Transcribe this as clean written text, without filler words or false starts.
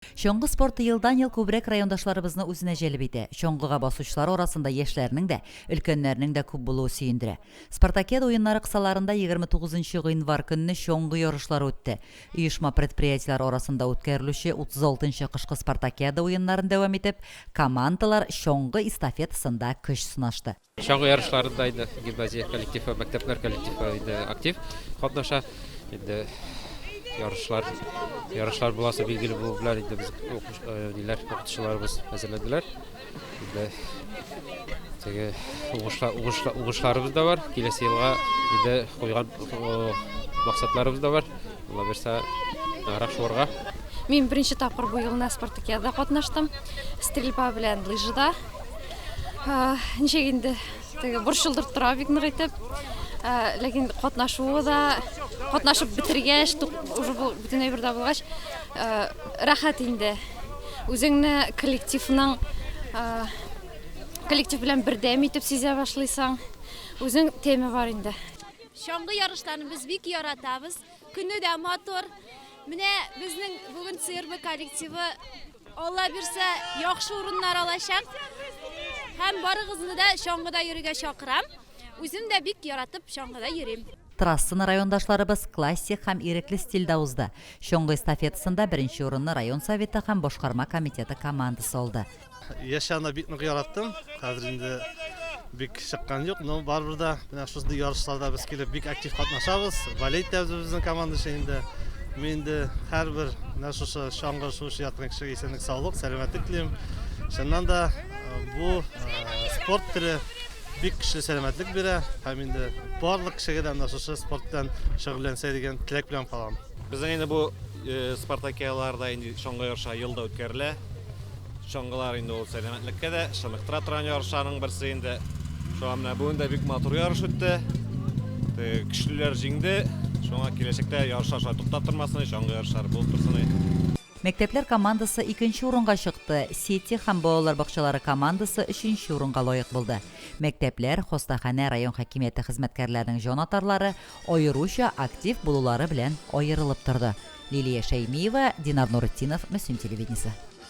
Şoңғы спорты yıldan yıl көбірек райондашларыбызны үзенә җәлеп итә. Шоңгыга басучылар арасында яшьләрнең дә, өлкәннәрнең дә күп булуы сөендерә. Спартакиада уеннары кысаларында 29 гыйнвар көнне шоңгы ярышлары үтте. Оешма предприятиеләр арасында үткәрелүче 36-нчы кышкы Спартакиада уеннарын дәвам итеп, командалар шоңгы эстафетасында көч сынашты. Шоңгы ярышларында инде гимназия коллективы, мәктәпләр коллективы инде актив катнаша. Инде ярышлар буласы билгеле булулар, инде без укытучыларыбыз әзерләделәр. Инде теге угышларыбыз да бар. Киләсе елга инде куйган максатларыбыз да бар. Алла берсә ярак шуарга. Мин беренче тапкыр бу елны Спартакиадада катнаштым. Стрельба белән лыжада. Ничек инде теге борчылдырып тора бик нык итеп. Ләкин катнашып бетергәч, уже бөтенләй бердә булгач, рәхәт инде. Үзеңне коллектив белән бердәм итеп сизә башлыйсың. Үзең теме бар инде. Шоңгы ярышларын без бик яратабыз. Көне дә мотор. Менә безнең бүген ЦРБ коллективы Алла бирсә яхшы урыннар алачак. Һәм барыгызны да шоңгыда йөрергә чакырам. Үзем дә бик яратып шоңгыда йөрим. Трассаны райондашларыбыз классик һәм ирекле стильдә узды. Шоңгы эстафетасында беренче урынны район советы һәм башкарма комитеты командасы алды. Яшәнә бик нык яраттым. Хәзер инде бик чыккан юк, но барыбер да менә шундый ярышларда без килеп бик актив катнашабыз. Валет тә безнең командасы инде. Мен дә һәрбер менә шушы шоңгы шушы яткан кешегә исәнлек, саулык, сәламәтлек телим. Шуннан да бу спорт төре бик көчле сәламәтлек бирә. Һәм инде барлык кешегә дә шушы спорт белән шөгыльләнсә дигән теләк белән калам. Безнең инде бу Спартакиадаларда инде шоңгы ярышы елда үткәрелә. Шоңгылар инде ул сәламәтлеккә дә шыныктыра торган ярышларның берсе инде. Шуңа менә бүген дә бик матур ярыш үтте. Көчлеләр җиңде. Шуңа киләчәктә ярышлар шулай туктап тормасын, шоңгы ярышлар булып торсын. Мәктәпләр командасы 2нче урынга чыкты. Сети һәм балалар бакчалары командасы 3нче урынга лаек булды. Мәктәпләр, хостаханә район хакимияте хезмәткәрләренең җанатарлары аеруча актив булулары белән аерылып торды. Лилия Шәймиева, Динар Нурытдинов, Мөслим телевидениесе.